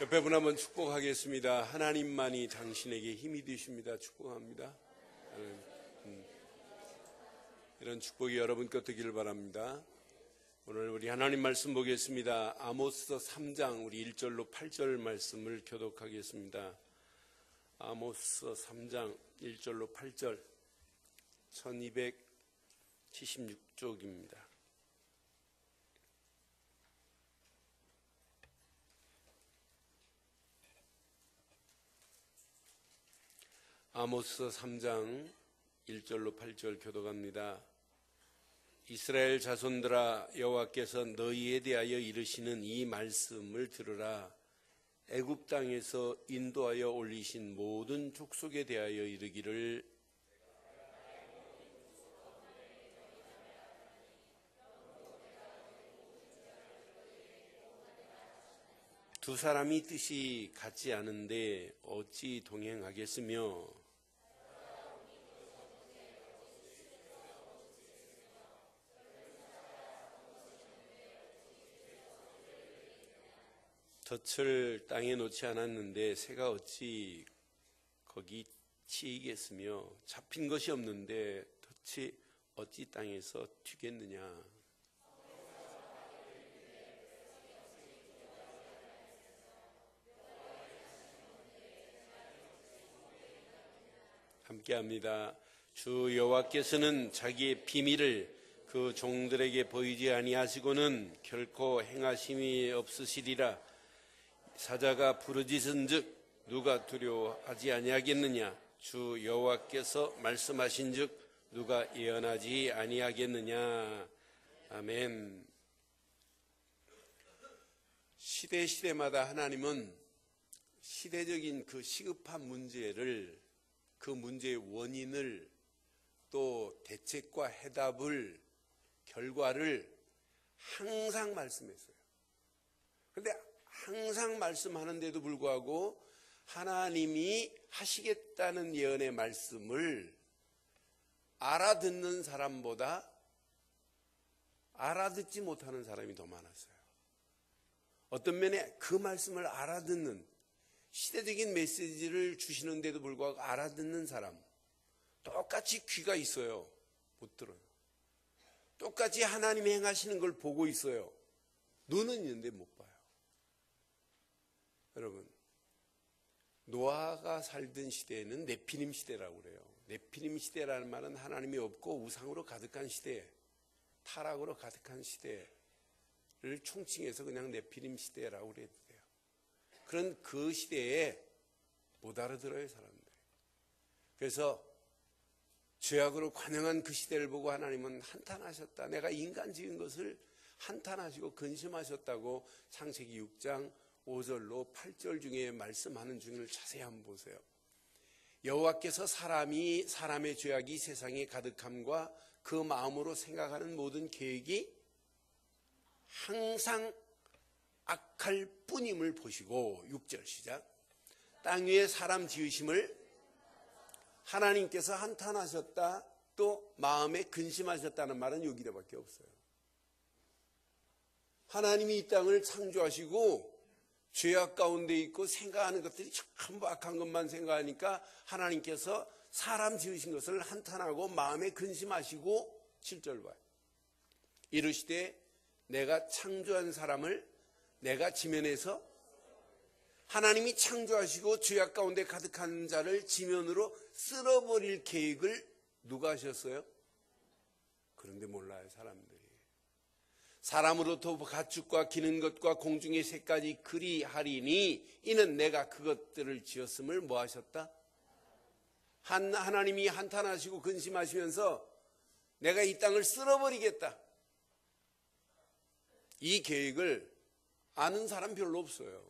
옆에 분 한번 축복하겠습니다. 하나님만이 당신에게 힘이 되십니다. 축복합니다. 이런 축복이 여러분 것 되기를 바랍니다. 오늘 우리 하나님 말씀 보겠습니다. 아모스 3장 우리 1절로 8절 말씀을 교독하겠습니다. 아모스 3장 1절로 8절 1276쪽입니다. 아모스 3장 1절로 8절 교독합니다. 이스라엘 자손들아, 여호와께서 너희에 대하여 이르시는 이 말씀을 들으라. 애굽 땅에서 인도하여 올리신 모든 족속에 대하여 이르기를, 두 사람이 뜻이 같지 않은데 어찌 동행하겠으며, 덫을 땅에 놓지 않았는데 새가 어찌 거기 치이겠으며, 잡힌 것이 없는데 덫이 어찌 땅에서 튀겠느냐. 함께합니다. 주 여호와께서는 자기의 비밀을 그 종들에게 보이지 아니하시고는 결코 행하심이 없으시리라. 사자가 부르짖은즉 누가 두려워하지 아니하겠느냐. 주 여호와께서 말씀하신즉 누가 예언하지 아니하겠느냐. 아멘. 시대마다 하나님은 시대적인 그 시급한 문제를, 그 문제의 원인을, 또 대책과 해답을, 결과를 항상 말씀했어요. 그런데 항상 말씀하는데도 불구하고 하나님이 하시겠다는 예언의 말씀을 알아듣는 사람보다 알아듣지 못하는 사람이 더 많았어요. 어떤 면에 그 말씀을 알아듣는, 시대적인 메시지를 주시는데도 불구하고 알아듣는 사람, 똑같이 귀가 있어요. 못 들어요. 똑같이 하나님이 행하시는 걸 보고 있어요. 눈은 있는데 못 봐요. 여러분, 노아가 살던 시대에는 네피림 시대라고 그래요. 네피림 시대라는 말은 하나님이 없고 우상으로 가득한 시대, 타락으로 가득한 시대를 총칭해서 그냥 네피림 시대라고 그래도 돼요. 그런 그 시대에 못 알아들어요, 사람들이. 그래서 죄악으로 관영한 그 시대를 보고 하나님은 한탄하셨다. 내가 인간 지은 것을 한탄하시고 근심하셨다고 창세기 6장 5절로 8절 중에 말씀하는 중을 자세히 한번 보세요. 여호와께서 사람의 죄악이 세상에 가득함과 그 마음으로 생각하는 모든 계획이 항상 악할 뿐임을 보시고, 6절 시작. 땅 위에 사람 지으심을 하나님께서 한탄하셨다, 또 마음에 근심하셨다는 말은 여기밖에 없어요. 하나님이 이 땅을 창조하시고 죄악 가운데 있고 생각하는 것들이 전부 악한 것만 생각하니까 하나님께서 사람 지으신 것을 한탄하고 마음에 근심하시고, 7절 봐요. 이르시되 내가 창조한 사람을 내가 지면에서, 하나님이 창조하시고 죄악 가운데 가득한 자를 지면으로 쓸어버릴 계획을 누가 하셨어요? 그런데 몰라요, 사람들이. 사람으로부터 가축과 기는 것과 공중의 새까지 그리하리니 이는 내가 그것들을 지었음을 뭐 하셨다? 하나님이 한탄하시고 근심하시면서 내가 이 땅을 쓸어버리겠다, 이 계획을 아는 사람 별로 없어요.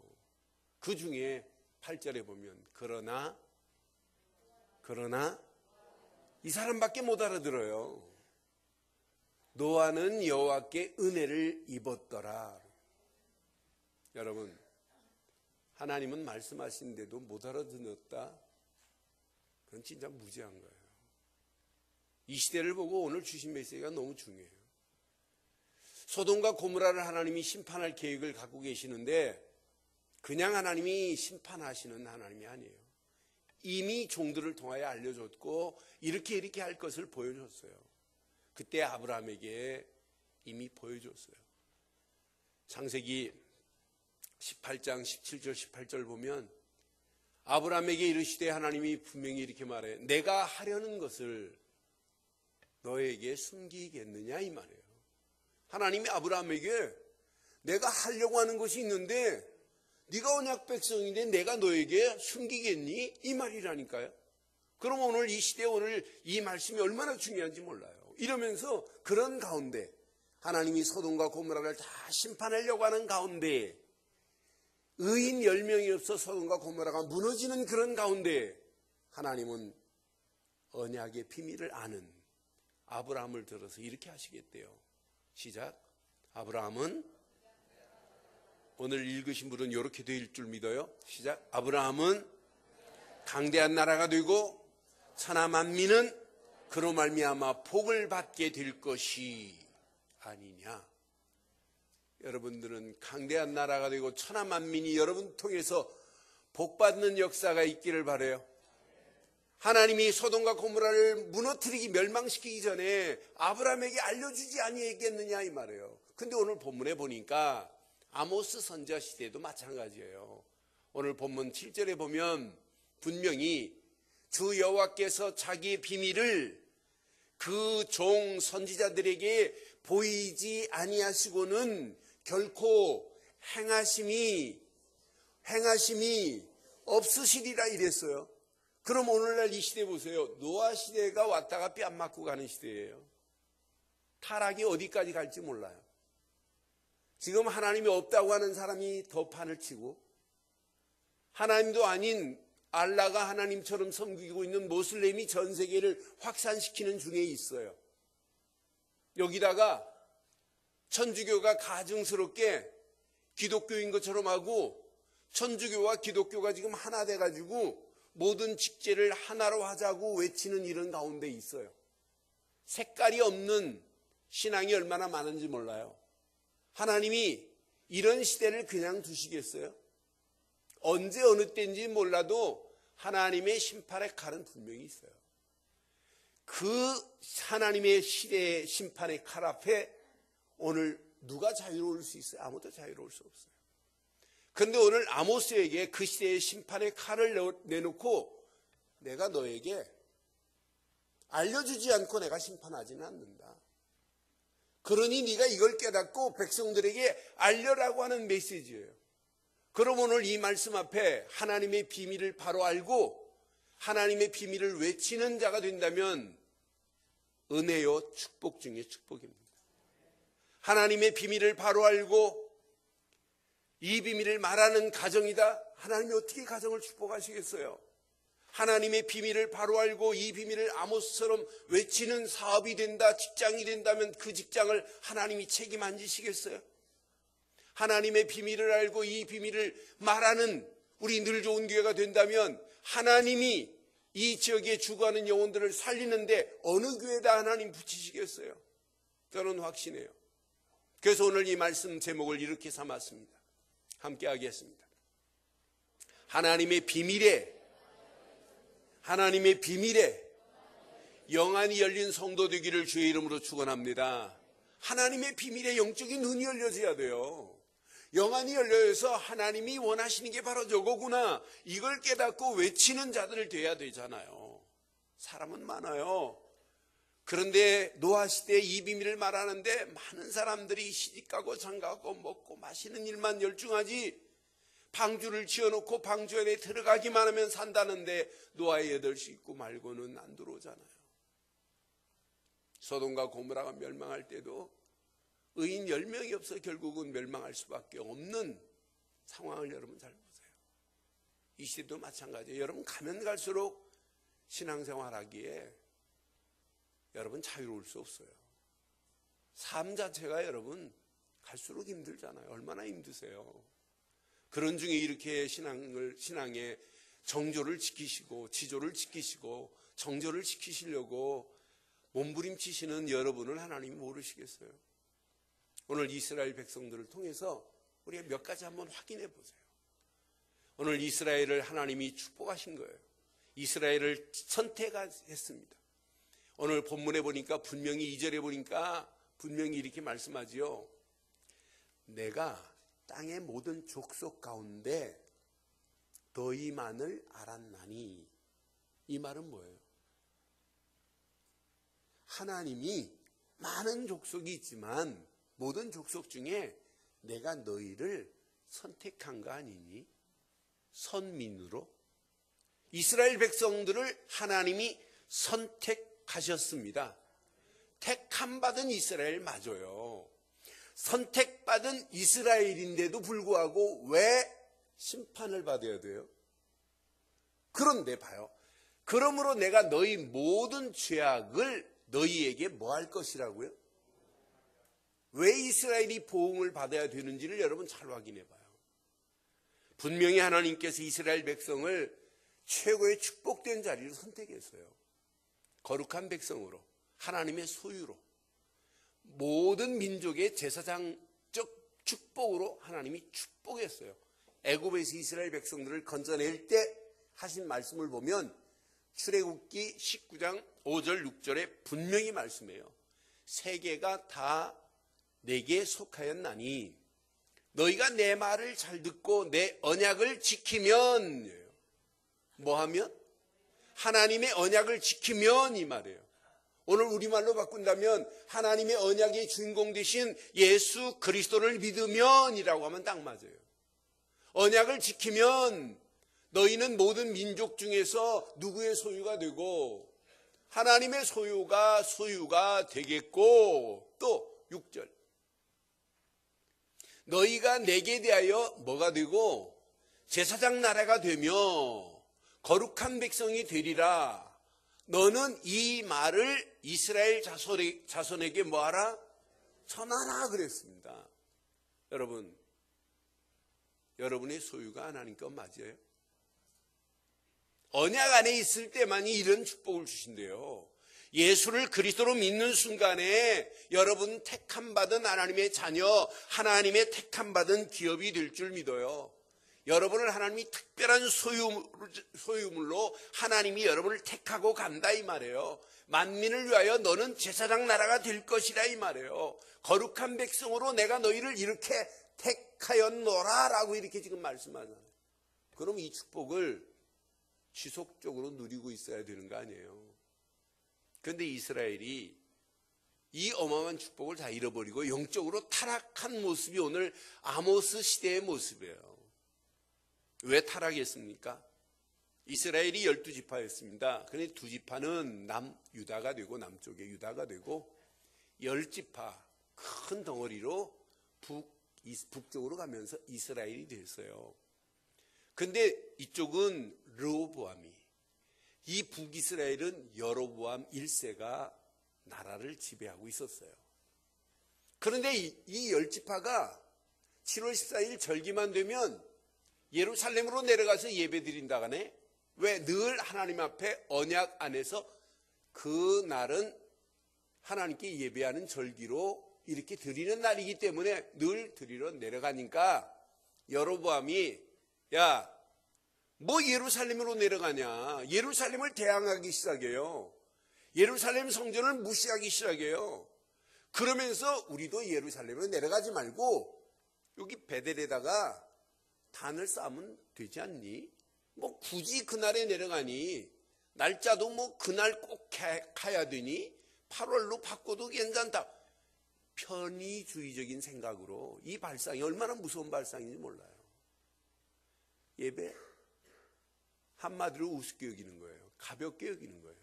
그 중에 8절에 보면 그러나 이 사람밖에 못 알아들어요. 노아는 여호와께 은혜를 입었더라. 여러분, 하나님은 말씀하시는데도 못 알아듣었다? 그건 진짜 무지한 거예요. 이 시대를 보고 오늘 주신 메시지가 너무 중요해요. 소돔과 고모라를 하나님이 심판할 계획을 갖고 계시는데 그냥 하나님이 심판하시는 하나님이 아니에요. 이미 종들을 통하여 알려줬고 이렇게 할 것을 보여줬어요. 그때 아브라함에게 이미 보여줬어요. 창세기 18장 17절 18절 보면 아브라함에게 이르시되 하나님이 분명히 이렇게 말해 내가 하려는 것을 너에게 숨기겠느냐 이 말이에요. 하나님이 아브라함에게 내가 하려고 하는 것이 있는데 네가 언약 백성인데 내가 너에게 숨기겠니? 이 말이라니까요. 그럼 오늘 이 시대에 오늘 이 말씀이 얼마나 중요한지 몰라요. 이러면서 그런 가운데 하나님이 소돔과 고모라를 다 심판하려고 하는 가운데 의인 10명이 없어 소돔과 고모라가 무너지는 그런 가운데 하나님은 언약의 비밀을 아는 아브라함을 들어서 이렇게 하시겠대요. 시작. 아브라함은 오늘 읽으신 분은 이렇게 될 줄 믿어요. 시작. 아브라함은 강대한 나라가 되고 천하 만민은 그로 말미암아 복을 받게 될 것이 아니냐. 여러분들은 강대한 나라가 되고 천하 만민이 여러분 통해서 복받는 역사가 있기를 바라요. 하나님이 소돔과 고모라를 무너뜨리기 멸망시키기 전에 아브라함에게 알려주지 아니했겠느냐 이 말이에요. 근데 오늘 본문에 보니까 아모스 선지자 시대도 마찬가지예요. 오늘 본문 7절에 보면 분명히 주 여호와께서 자기의 비밀을 그 종 선지자들에게 보이지 아니하시고는 결코 행하심이 없으시리라 이랬어요. 그럼 오늘날 이 시대 보세요. 노아 시대가 왔다가 뺨 맞고 가는 시대예요. 타락이 어디까지 갈지 몰라요. 지금 하나님이 없다고 하는 사람이 더 판을 치고 하나님도 아닌 알라가 하나님처럼 섬기고 있는 모슬렘이 전 세계를 확산시키는 중에 있어요. 여기다가 천주교가 가증스럽게 기독교인 것처럼 하고 천주교와 기독교가 지금 하나 돼가지고 모든 직제를 하나로 하자고 외치는 이런 가운데 있어요. 색깔이 없는 신앙이 얼마나 많은지 몰라요. 하나님이 이런 시대를 그냥 두시겠어요? 언제 어느 때인지 몰라도 하나님의 심판의 칼은 분명히 있어요. 그 하나님의 시대의 심판의 칼 앞에 오늘 누가 자유로울 수 있어요? 아무도 자유로울 수 없어요. 그런데 오늘 아모스에게 그 시대의 심판의 칼을 내놓고 내가 너에게 알려주지 않고 내가 심판하지는 않는다. 그러니 네가 이걸 깨닫고 백성들에게 알려라고 하는 메시지예요. 그럼 오늘 이 말씀 앞에 하나님의 비밀을 바로 알고 하나님의 비밀을 외치는 자가 된다면 은혜요 축복 중에 축복입니다. 하나님의 비밀을 바로 알고 이 비밀을 말하는 가정이다. 하나님이 어떻게 가정을 축복하시겠어요? 하나님의 비밀을 바로 알고 이 비밀을 아모스처럼 외치는 사업이 된다, 직장이 된다면 그 직장을 하나님이 책임 안 지시겠어요? 하나님의 비밀을 알고 이 비밀을 말하는 우리 늘 좋은 교회가 된다면 하나님이 이 지역에 죽어가는 영혼들을 살리는데 어느 교회다 하나님 붙이시겠어요? 저는 확신해요. 그래서 오늘 이 말씀 제목을 이렇게 삼았습니다. 함께 하겠습니다. 하나님의 비밀에 영안이 열린 성도 되기를 주의 이름으로 축원합니다. 하나님의 비밀에 영적인 눈이 열려져야 돼요. 영안이 열려서 하나님이 원하시는 게 바로 저거구나. 이걸 깨닫고 외치는 자들 돼야 되잖아요. 사람은 많아요. 그런데 노아 시대에 이 비밀을 말하는데 많은 사람들이 시집가고 장가가고 먹고 마시는 일만 열중하지 방주를 지어놓고 방주 안에 들어가기만 하면 산다는데 노아의 8 식구 말고는 안 들어오잖아요. 소돔과 고모라가 멸망할 때도 의인 10명이 없어 결국은 멸망할 수밖에 없는 상황을 여러분 잘 보세요. 이 시대도 마찬가지예요. 여러분 가면 갈수록 신앙생활하기에 여러분 자유로울 수 없어요. 삶 자체가 여러분 갈수록 힘들잖아요. 얼마나 힘드세요. 그런 중에 이렇게 신앙의 정조를 지키시고 지조를 지키시고 정조를 지키시려고 몸부림치시는 여러분을 하나님이 모르시겠어요? 오늘 이스라엘 백성들을 통해서 우리가 몇 가지 한번 확인해 보세요. 오늘 이스라엘을 하나님이 축복하신 거예요. 이스라엘을 선택했습니다. 오늘 본문에 보니까 분명히 2절에 보니까 분명히 이렇게 말씀하지요. 내가 땅의 모든 족속 가운데 너희만을 알았나니. 이 말은 뭐예요? 하나님이 많은 족속이 있지만 모든 족속 중에 내가 너희를 선택한 거 아니니? 선민으로 이스라엘 백성들을 하나님이 선택하셨습니다. 택함 받은 이스라엘 맞아요. 선택받은 이스라엘인데도 불구하고 왜 심판을 받아야 돼요? 그런데 봐요. 그러므로 내가 너희 모든 죄악을 너희에게 뭐 할 것이라고요? 왜 이스라엘이 보응을 받아야 되는지를 여러분 잘 확인해 봐요. 분명히 하나님께서 이스라엘 백성을 최고의 축복된 자리로 선택했어요. 거룩한 백성으로, 하나님의 소유로, 모든 민족의 제사장적 축복으로 하나님이 축복했어요. 애굽에서 이스라엘 백성들을 건져낼 때 하신 말씀을 보면 출애굽기 19장 5절 6절에 분명히 말씀해요. 세계가 다 내게 속하였나니 너희가 내 말을 잘 듣고 내 언약을 지키면, 뭐하면? 하나님의 언약을 지키면 이 말이에요. 오늘 우리말로 바꾼다면 하나님의 언약의 주인공 되신 예수 그리스도를 믿으면이라고 하면 딱 맞아요. 언약을 지키면 너희는 모든 민족 중에서 누구의 소유가 되고 하나님의 소유가 되겠고, 또 6절 너희가 내게 대하여 뭐가 되고 제사장 나라가 되며 거룩한 백성이 되리라. 너는 이 말을 이스라엘 자손에게 뭐하라? 전하라 그랬습니다. 여러분, 여러분의 소유가 하나님 것 맞아요? 언약 안에 있을 때만이 이런 축복을 주신대요. 예수를 그리스도로 믿는 순간에 여러분 택함받은 하나님의 자녀, 하나님의 택함받은 기업이 될 줄 믿어요. 여러분을 하나님이 특별한 소유물로 하나님이 여러분을 택하고 간다 이 말이에요. 만민을 위하여 너는 제사장 나라가 될 것이라 이 말이에요. 거룩한 백성으로 내가 너희를 이렇게 택하였노라 라고 이렇게 지금 말씀하잖아요. 그럼 이 축복을 지속적으로 누리고 있어야 되는 거 아니에요. 그런데 이스라엘이 이 어마어마한 축복을 다 잃어버리고 영적으로 타락한 모습이 오늘 아모스 시대의 모습이에요. 왜 타락했습니까? 이스라엘이 12지파였습니다. 그런데 2지파는 유다가 되고 남쪽에 유다가 되고 10지파 큰 덩어리로 북쪽으로 가면서 이스라엘이 됐어요. 근데 이쪽은 르호보암이, 이 북이스라엘은 여로보암 1세가 나라를 지배하고 있었어요. 그런데 이 10지파가 7월 14일 절기만 되면 예루살렘으로 내려가서 예배 드린다 하네. 왜? 늘 하나님 앞에 언약 안에서 그 날은 하나님께 예배하는 절기로 이렇게 드리는 날이기 때문에 늘 드리러 내려가니까 여로보암이 야, 뭐 예루살렘으로 내려가냐? 예루살렘을 대항하기 시작해요. 예루살렘 성전을 무시하기 시작해요. 그러면서 우리도 예루살렘으로 내려가지 말고 여기 베델에다가 단을 쌓으면 되지 않니? 뭐 굳이 그날에 내려가니? 날짜도 뭐 그날 꼭 가야 되니? 8월로 바꿔도 괜찮다. 편의주의적인 생각으로 이 발상이 얼마나 무서운 발상인지 몰라요. 예배 한마디로 우습게 여기는 거예요. 가볍게 여기는 거예요.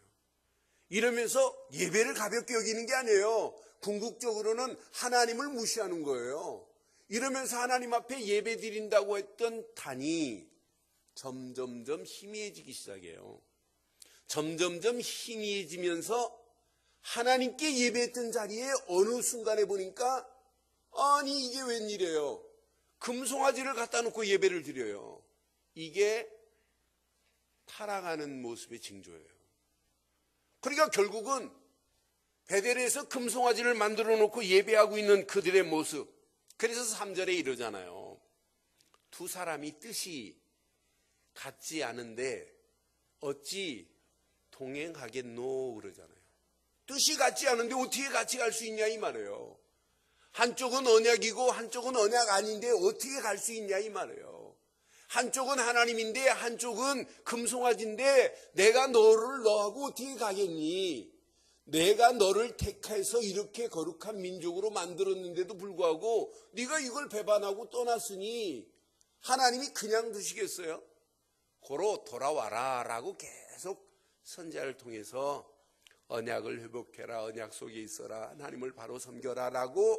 이러면서 예배를 가볍게 여기는 게 아니에요. 궁극적으로는 하나님을 무시하는 거예요. 이러면서 하나님 앞에 예배 드린다고 했던 단이 점점점 희미해지기 시작해요. 점점점 희미해지면서 하나님께 예배했던 자리에 어느 순간에 보니까 아니 이게 웬일이에요. 금송아지를 갖다 놓고 예배를 드려요. 이게 타락하는 모습의 징조예요. 그러니까 결국은 베델에서 금송아지를 만들어 놓고 예배하고 있는 그들의 모습. 그래서 3절에 이러잖아요. 두 사람이 뜻이 같지 않은데 어찌 동행하겠노 그러잖아요. 뜻이 같지 않은데 어떻게 같이 갈 수 있냐 이 말이에요. 한쪽은 언약이고 한쪽은 언약 아닌데 어떻게 갈 수 있냐 이 말이에요. 한쪽은 하나님인데 한쪽은 금송아지인데 내가 너하고 어떻게 가겠니? 내가 너를 택해서 이렇게 거룩한 민족으로 만들었는데도 불구하고 네가 이걸 배반하고 떠났으니 하나님이 그냥 두시겠어요? 고로 돌아와라 라고 계속 선지자를 통해서 언약을 회복해라, 언약 속에 있어라, 하나님을 바로 섬겨라 라고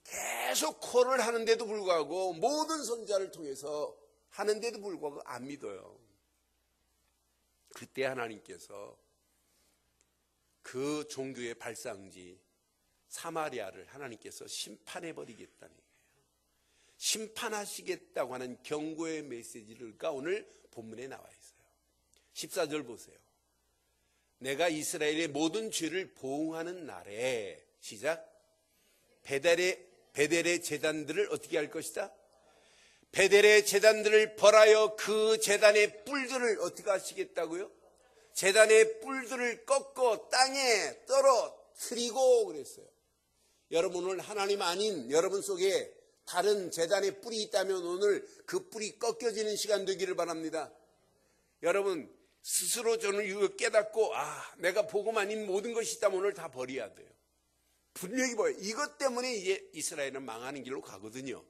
계속 콜을 하는데도 불구하고 모든 선지자를 통해서 하는데도 불구하고 안 믿어요. 그때 하나님께서 그 종교의 발상지 사마리아를 하나님께서 심판해버리겠다는 거예요. 심판하시겠다고 하는 경고의 메시지가 오늘 본문에 나와 있어요. 14절 보세요. 내가 이스라엘의 모든 죄를 보응하는 날에 시작. 베델의 제단들을 어떻게 할 것이다? 베델의 제단들을 벌하여 그 제단의 뿔들을 어떻게 하시겠다고요? 제단의 뿔들을 꺾어 땅에 떨어뜨리고 그랬어요. 여러분 오늘 하나님 아닌 여러분 속에 다른 제단의 뿔이 있다면 오늘 그 뿔이 꺾여지는 시간 되기를 바랍니다. 여러분 스스로 저는 이거 깨닫고 내가 복음 아닌 모든 것이 있다면 오늘 다 버려야 돼요. 분명히 보여요. 이것 때문에 이제 이스라엘은 망하는 길로 가거든요.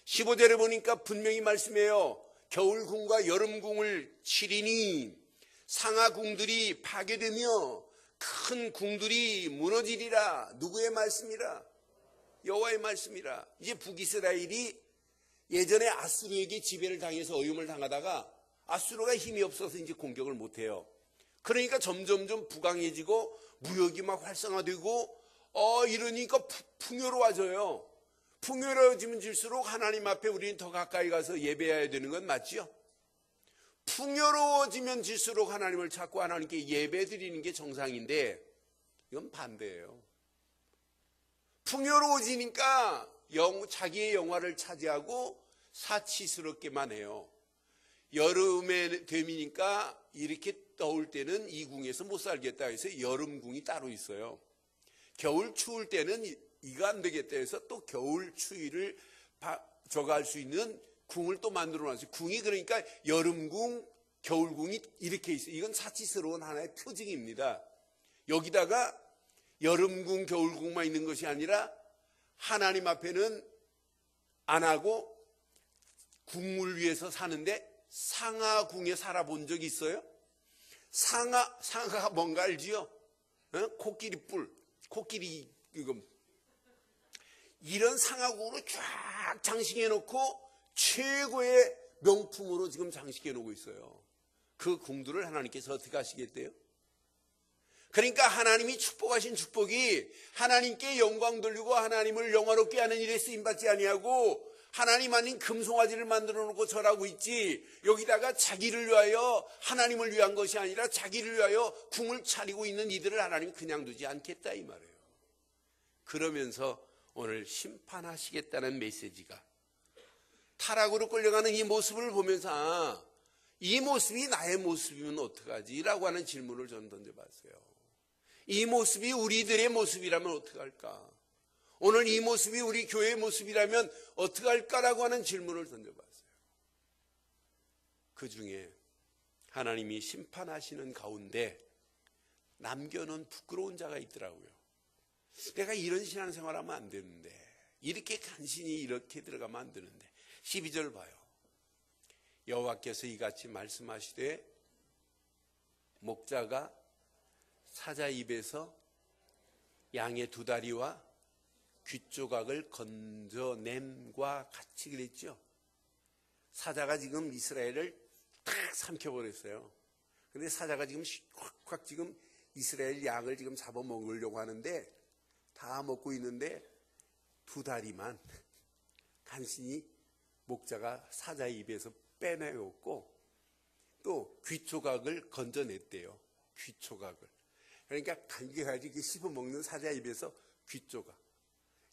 15절에 보니까 분명히 말씀해요. 겨울궁과 여름궁을 치리니 상하궁들이 파괴되며 큰 궁들이 무너지리라. 누구의 말씀이라? 여호와의 말씀이라. 이제 북이스라엘이 예전에 아수르에게 지배를 당해서 어려움을 당하다가 아수르가 힘이 없어서 이제 공격을 못해요. 그러니까 점점점 부강해지고 무역이 막 활성화되고 이러니까 풍요로워져요. 풍요로워지면 질수록 하나님 앞에 우리는 더 가까이 가서 예배해야 되는 건 맞죠? 풍요로워지면 질수록 하나님을 찾고 하나님께 예배 드리는 게 정상인데 이건 반대예요. 풍요로워지니까 자기의 영화를 차지하고 사치스럽게만 해요. 여름에 되니까 이렇게 더울 때는 이 궁에서 못 살겠다 해서 여름궁이 따로 있어요. 겨울 추울 때는 이거 안 되겠다 해서 또 겨울 추위를 저가할 수 있는 궁을 또 만들어 놨어요. 궁이 그러니까 여름궁, 겨울궁이 이렇게 있어요. 이건 사치스러운 하나의 표징입니다. 여기다가 여름궁, 겨울궁만 있는 것이 아니라 하나님 앞에는 안 하고 궁을 위해서 사는데 상하궁에 살아본 적이 있어요? 상하가 뭔가 알지요? 코끼리 뿔, 코끼리 이런 상하궁으로 쫙 장식해 놓고 최고의 명품으로 지금 장식해 놓고 있어요. 그 궁들을 하나님께서 어떻게 하시겠대요? 그러니까 하나님이 축복하신 축복이 하나님께 영광 돌리고 하나님을 영화롭게 하는 일에 쓰임받지 아니하고 하나님 아닌 금송아지를 만들어 놓고 절하고 있지, 여기다가 자기를 위하여 하나님을 위한 것이 아니라 자기를 위하여 궁을 차리고 있는 이들을 하나님이 그냥 두지 않겠다 이 말이에요. 그러면서 오늘 심판하시겠다는 메시지가 타락으로 끌려가는 이 모습을 보면서 이 모습이 나의 모습이면 어떡하지? 라고 하는 질문을 저는 던져봤어요. 이 모습이 우리들의 모습이라면 어떡할까? 오늘 이 모습이 우리 교회의 모습이라면 어떡할까라고 하는 질문을 던져봤어요. 그 중에 하나님이 심판하시는 가운데 남겨놓은 부끄러운 자가 있더라고요. 내가 이런 신앙생활하면 안 되는데, 이렇게 간신히 이렇게 들어가면 안 되는데. 12절 봐요. 여호와께서 이같이 말씀하시되 목자가 사자 입에서 양의 두 다리와 귓조각을 건져냄과 같이 그랬죠. 사자가 지금 이스라엘을 탁 삼켜버렸어요. 근데 사자가 지금 확 지금 이스라엘 양을 지금 잡아먹으려고 하는데 다 먹고 있는데 두 다리만 간신히 목자가 사자 입에서 빼내었고 또 귓조각을 건져냈대요. 귓조각을. 그러니까 간격하게 이렇게 씹어먹는 사자 입에서 귓조각.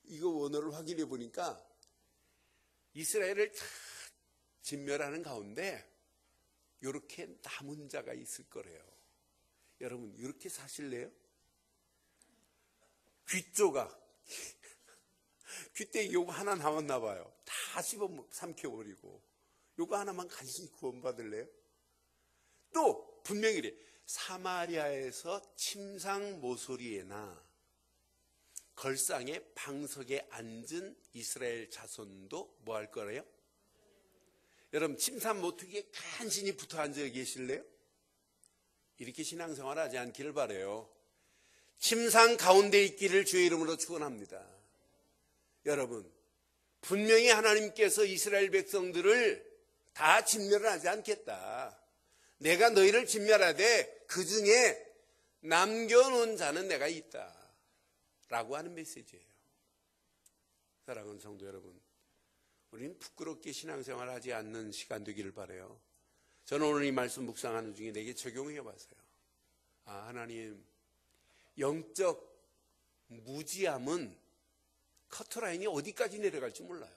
이거 원어를 확인해 보니까 이스라엘을 다 진멸하는 가운데 이렇게 남은 자가 있을 거래요. 여러분 이렇게 사실래요? 귀조각 귀때기 요거 하나 남았나 봐요. 다 씹어 삼켜버리고 요거 하나만 간신히 구원받을래요? 또 분명히 이래. 사마리아에서 침상 모서리에나 걸상의 방석에 앉은 이스라엘 자손도 뭐 할 거래요? 여러분 침상 모퉁이에 간신히 붙어 앉아 계실래요? 이렇게 신앙생활 하지 않기를 바라요. 침상 가운데 있기를 주의 이름으로 축원합니다. 여러분 분명히 하나님께서 이스라엘 백성들을 다 진멸을 하지 않겠다. 내가 너희를 진멸하되 그 중에 남겨놓은 자는 내가 있다 라고 하는 메시지예요. 사랑하는 성도 여러분, 우리는 부끄럽게 신앙생활 하지 않는 시간 되기를 바라요. 저는 오늘 이 말씀 묵상하는 중에 내게 적용해 봤어요. 하나님, 영적 무지함은 커트라인이 어디까지 내려갈지 몰라요.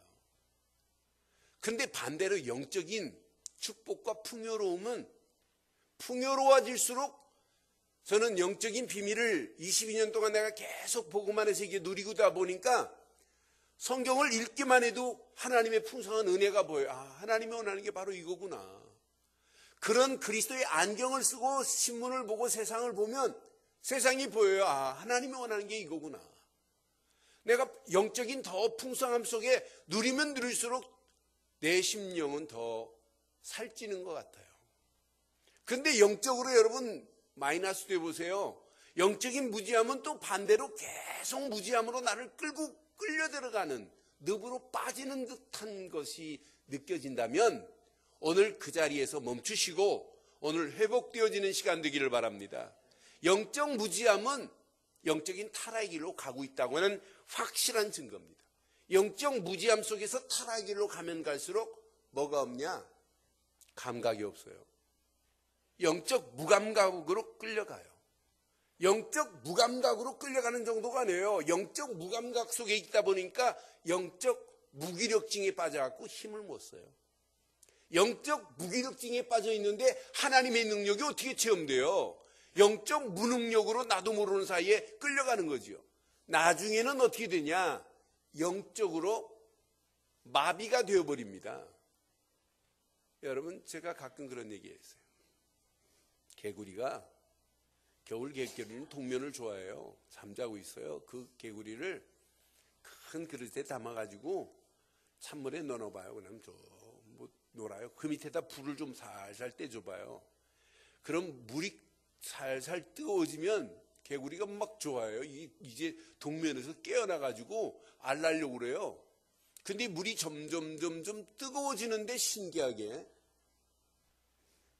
근데 반대로 영적인 축복과 풍요로움은 풍요로워질수록 저는 영적인 비밀을 22년 동안 내가 계속 보고만 해서 이게 누리고다 보니까 성경을 읽기만 해도 하나님의 풍성한 은혜가 보여요. 하나님이 원하는 게 바로 이거구나. 그런 그리스도의 안경을 쓰고 신문을 보고 세상을 보면 세상이 보여요. 하나님이 원하는 게 이거구나. 내가 영적인 더 풍성함 속에 누리면 누릴수록 내 심령은 더 살찌는 것 같아요. 근데 영적으로 여러분 마이너스 돼 보세요. 영적인 무지함은 또 반대로 계속 무지함으로 나를 끌려 들어가는 늪으로 빠지는 듯한 것이 느껴진다면 오늘 그 자리에서 멈추시고 오늘 회복되어지는 시간 되기를 바랍니다. 영적 무지함은 영적인 타락의 길로 가고 있다고 하는 확실한 증거입니다. 영적 무지함 속에서 타락의 길로 가면 갈수록 뭐가 없냐? 감각이 없어요. 영적 무감각으로 끌려가요. 영적 무감각으로 끌려가는 정도가 아니에요. 영적 무감각 속에 있다 보니까 영적 무기력증에 빠져갖고 힘을 못 써요. 영적 무기력증에 빠져 있는데 하나님의 능력이 어떻게 체험돼요? 영적 무능력으로 나도 모르는 사이에 끌려가는 거지요. 나중에는 어떻게 되냐? 영적으로 마비가 되어버립니다. 여러분 제가 가끔 그런 얘기했어요. 개구리가 겨울 개구리는 동면을 좋아해요. 잠자고 있어요. 그 개구리를 큰 그릇에 담아가지고 찬물에 넣어봐요. 그럼 뭐 놀아요. 그 밑에다 불을 좀 살살 떼줘봐요. 그럼 물이 살살 뜨거워지면 개구리가 막 좋아해요. 이제 동면에서 깨어나가지고 알 날려고 그래요. 근데 물이 점점 뜨거워지는데 신기하게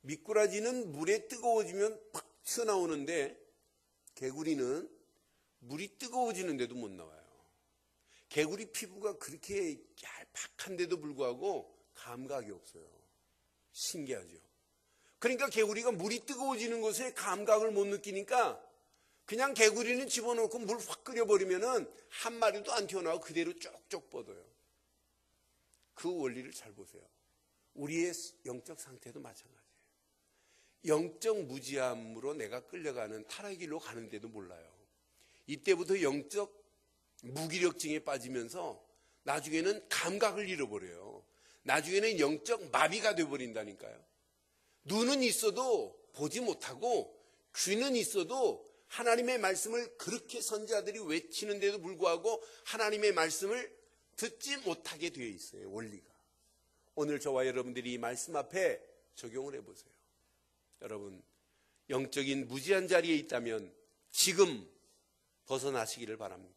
미꾸라지는 물에 뜨거워지면 팍 튀어나오는데 개구리는 물이 뜨거워지는데도 못 나와요. 개구리 피부가 그렇게 얄팍한데도 불구하고 감각이 없어요. 신기하죠. 그러니까 개구리가 물이 뜨거워지는 것에 감각을 못 느끼니까 그냥 개구리는 집어넣고 물 확 끓여버리면은 한 마리도 안 튀어나오고 그대로 쪽쪽 뻗어요. 그 원리를 잘 보세요. 우리의 영적 상태도 마찬가지예요. 영적 무지함으로 내가 끌려가는 타락의 길로 가는데도 몰라요. 이때부터 영적 무기력증에 빠지면서 나중에는 감각을 잃어버려요. 나중에는 영적 마비가 되어버린다니까요. 눈은 있어도 보지 못하고 귀는 있어도 하나님의 말씀을 그렇게 선지자들이 외치는데도 불구하고 하나님의 말씀을 듣지 못하게 되어 있어요. 원리가. 오늘 저와 여러분들이 이 말씀 앞에 적용을 해보세요. 여러분 영적인 무지한 자리에 있다면 지금 벗어나시기를 바랍니다.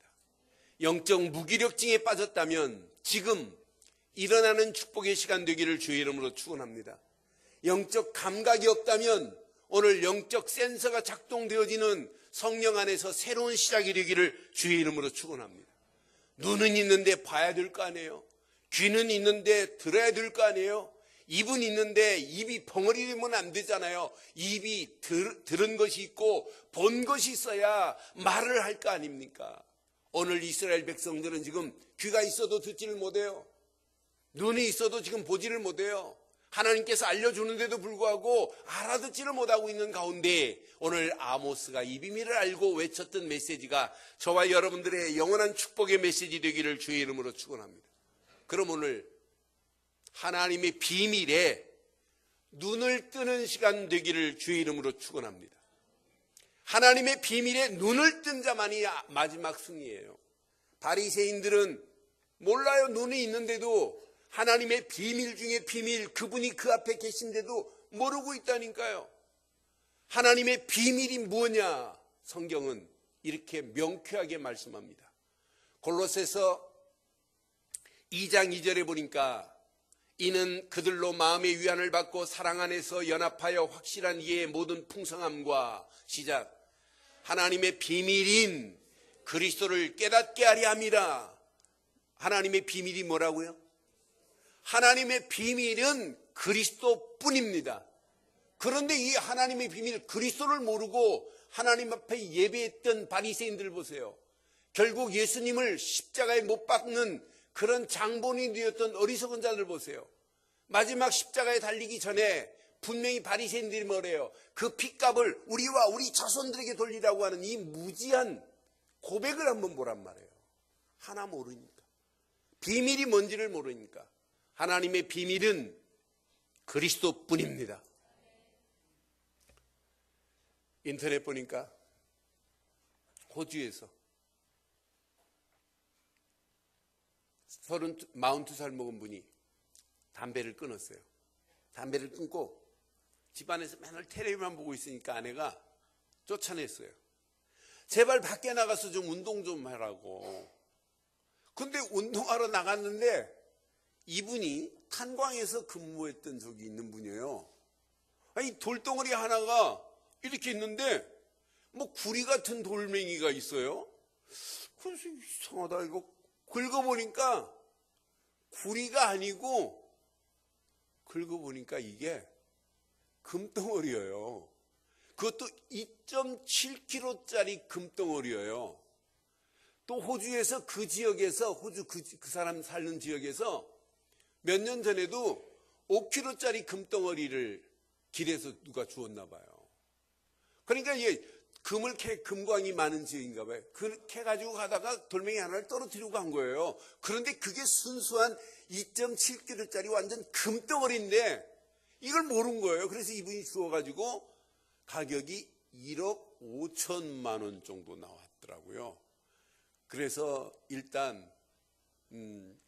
영적 무기력증에 빠졌다면 지금 일어나는 축복의 시간 되기를 주의 이름으로 축원합니다. 영적 감각이 없다면 오늘 영적 센서가 작동되어지는 성령 안에서 새로운 시작이 되기를 주의 이름으로 축원합니다. 눈은 있는데 봐야 될 거 아니에요. 귀는 있는데 들어야 될 거 아니에요. 입은 있는데 입이 벙어리 되면 안 되잖아요. 입이 들은 것이 있고 본 것이 있어야 말을 할 거 아닙니까? 오늘 이스라엘 백성들은 지금 귀가 있어도 듣지를 못해요. 눈이 있어도 지금 보지를 못해요. 하나님께서 알려주는데도 불구하고 알아듣지를 못하고 있는 가운데 오늘 아모스가 이 비밀을 알고 외쳤던 메시지가 저와 여러분들의 영원한 축복의 메시지 되기를 주의 이름으로 축원합니다. 그럼 오늘 하나님의 비밀에 눈을 뜨는 시간 되기를 주의 이름으로 축원합니다. 하나님의 비밀에 눈을 뜬 자만이 마지막 승리예요. 바리새인들은 몰라요. 눈이 있는데도 하나님의 비밀 중에 비밀, 그분이 그 앞에 계신데도 모르고 있다니까요. 하나님의 비밀이 뭐냐? 성경은 이렇게 명쾌하게 말씀합니다. 골로새서 2장 2절에 보니까 이는 그들로 마음의 위안을 받고 사랑 안에서 연합하여 확실한 이해의 모든 풍성함과 시작 하나님의 비밀인 그리스도를 깨닫게 하려 함이라. 하나님의 비밀이 뭐라고요? 하나님의 비밀은 그리스도뿐입니다. 그런데 이 하나님의 비밀 그리스도를 모르고 하나님 앞에 예배했던 바리새인들 보세요. 결국 예수님을 십자가에 못 박는 그런 장본인이 되었던 어리석은 자들 보세요. 마지막 십자가에 달리기 전에 분명히 바리새인들이 뭐래요? 그 핏값을 우리와 우리 자손들에게 돌리라고 하는 이 무지한 고백을 한번 보란 말이에요. 하나 모르니까. 비밀이 뭔지를 모르니까. 하나님의 비밀은 그리스도뿐입니다. 인터넷 보니까 호주에서 42살 먹은 분이 담배를 끊었어요. 담배를 끊고 집안에서 맨날 텔레비만 보고 있으니까 아내가 쫓아냈어요. 제발 밖에 나가서 좀 운동 좀 하라고. 근데 운동하러 나갔는데 이분이 탄광에서 근무했던 적이 있는 분이에요. 아니 돌덩어리 하나가 이렇게 있는데 뭐 구리 같은 돌멩이가 있어요. 그래서 이상하다 이거 긁어보니까 구리가 아니고 긁어보니까 이게 금덩어리예요. 그것도 2.7kg짜리 금덩어리예요. 또 호주에서 그 지역에서 호주 그 사람 사는 지역에서 몇 년 전에도 5kg짜리 금덩어리를 길에서 누가 주웠나 봐요. 그러니까 이게 금광이 많은 지역인가 봐요. 그렇게 해가지고 가다가 돌멩이 하나를 떨어뜨리고 간 거예요. 그런데 그게 순수한 2.7kg짜리 완전 금덩어리인데 이걸 모른 거예요. 그래서 이분이 주워가지고 가격이 1억 5천만 원 정도 나왔더라고요. 그래서 일단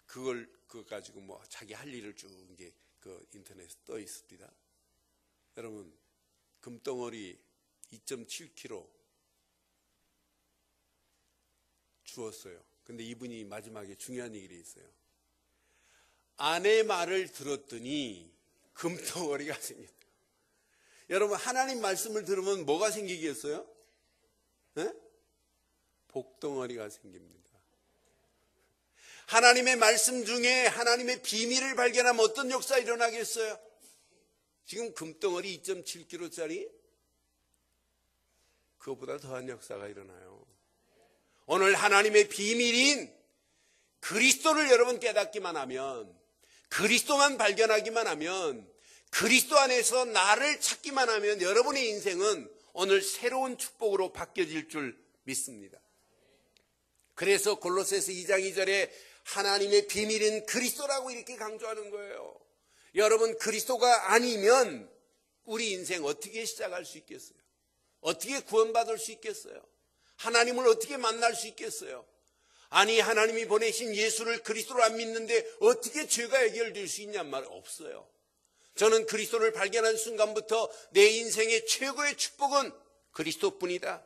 그걸 가지고 뭐 자기 할 일을 쭉 이제 그 인터넷에 떠 있습니다. 여러분 금덩어리 2.7kg 주었어요. 근데 이분이 마지막에 중요한 얘기를 했어요. 아내 말을 들었더니 금덩어리가 생겼다. 여러분 하나님 말씀을 들으면 뭐가 생기겠어요? 네? 복덩어리가 생깁니다. 하나님의 말씀 중에 하나님의 비밀을 발견하면 어떤 역사 일어나겠어요? 지금 금덩어리 2.7kg짜리 그것보다 더한 역사가 일어나요. 오늘 하나님의 비밀인 그리스도를 여러분 깨닫기만 하면, 그리스도만 발견하기만 하면, 그리스도 안에서 나를 찾기만 하면 여러분의 인생은 오늘 새로운 축복으로 바뀌어질 줄 믿습니다. 그래서 골로새서 2장 2절에 하나님의 비밀인 그리스도라고 이렇게 강조하는 거예요. 여러분 그리스도가 아니면 우리 인생 어떻게 시작할 수 있겠어요? 어떻게 구원받을 수 있겠어요? 하나님을 어떻게 만날 수 있겠어요? 아니 하나님이 보내신 예수를 그리스도로 안 믿는데 어떻게 죄가 해결될 수 있냔 말 없어요. 저는 그리스도를 발견한 순간부터 내 인생의 최고의 축복은 그리스도뿐이다.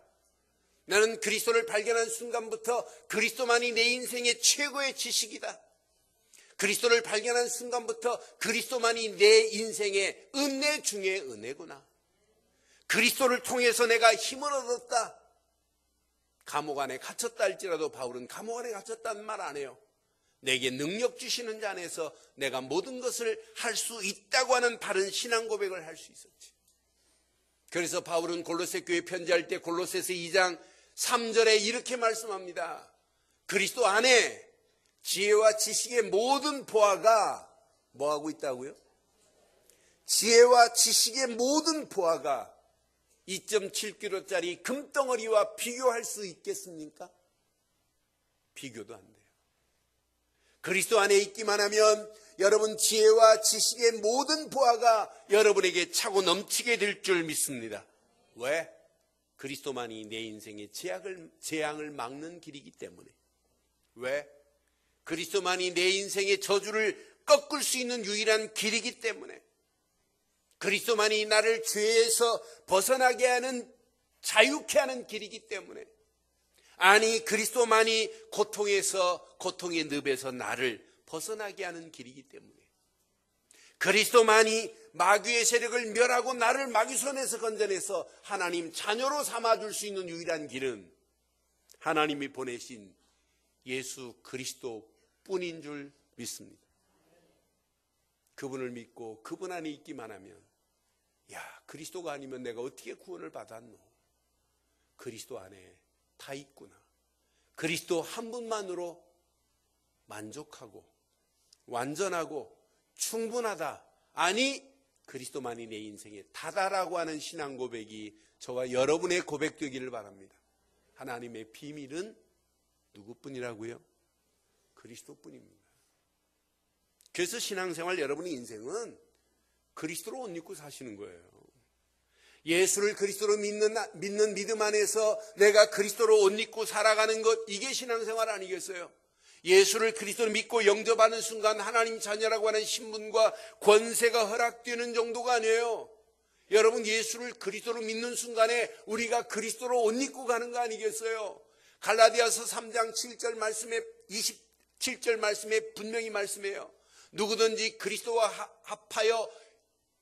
나는 그리스도를 발견한 순간부터 그리스도만이 내 인생의 최고의 지식이다. 그리스도를 발견한 순간부터 그리스도만이 내 인생의 은혜 중에 은혜구나. 그리스도를 통해서 내가 힘을 얻었다. 감옥 안에 갇혔다 할지라도 바울은 감옥 안에 갇혔다는 말 안 해요. 내게 능력 주시는 자 안에서 내가 모든 것을 할 수 있다고 하는 바른 신앙 고백을 할 수 있었지. 그래서 바울은 골로새 교회 편지할 때 골로새서 2장 3절에 이렇게 말씀합니다. 그리스도 안에 지혜와 지식의 모든 보화가 뭐하고 있다고요? 지혜와 지식의 모든 보화가 2.7kg짜리 금덩어리와 비교할 수 있겠습니까? 비교도 안 돼요. 그리스도 안에 있기만 하면 여러분 지혜와 지식의 모든 보화가 여러분에게 차고 넘치게 될 줄 믿습니다. 왜? 그리스도만이 내 인생의 재앙을 막는 길이기 때문에. 왜? 그리스도만이 내 인생의 저주를 꺾을 수 있는 유일한 길이기 때문에. 그리스도만이 나를 죄에서 벗어나게 하는, 자유케 하는 길이기 때문에. 아니, 그리스도만이 고통의 늪에서 나를 벗어나게 하는 길이기 때문에. 그리스도만이 마귀의 세력을 멸하고 나를 마귀 손에서 건져내서 하나님 자녀로 삼아줄 수 있는 유일한 길은 하나님이 보내신 예수 그리스도뿐인 줄 믿습니다. 그분을 믿고 그분 안에 있기만 하면, 야, 그리스도가 아니면 내가 어떻게 구원을 받았노? 그리스도 안에 다 있구나. 그리스도 한 분만으로 만족하고 완전하고 충분하다. 아니, 그리스도만이 내 인생에 다다라고 하는 신앙 고백이 저와 여러분의 고백되기를 바랍니다. 하나님의 비밀은 누구뿐이라고요? 그리스도뿐입니다. 그래서 신앙생활, 여러분의 인생은 그리스도로 옷 입고 사시는 거예요. 예수를 그리스도로 믿는 믿음 안에서 내가 그리스도로 옷 입고 살아가는 것, 이게 신앙생활 아니겠어요? 예수를 그리스도로 믿고 영접하는 순간 하나님 자녀라고 하는 신분과 권세가 허락되는 정도가 아니에요. 여러분, 예수를 그리스도로 믿는 순간에 우리가 그리스도로 옷 입고 가는 거 아니겠어요? 갈라디아서 3장 7절 말씀에, 27절 말씀에 분명히 말씀해요. 누구든지 그리스도와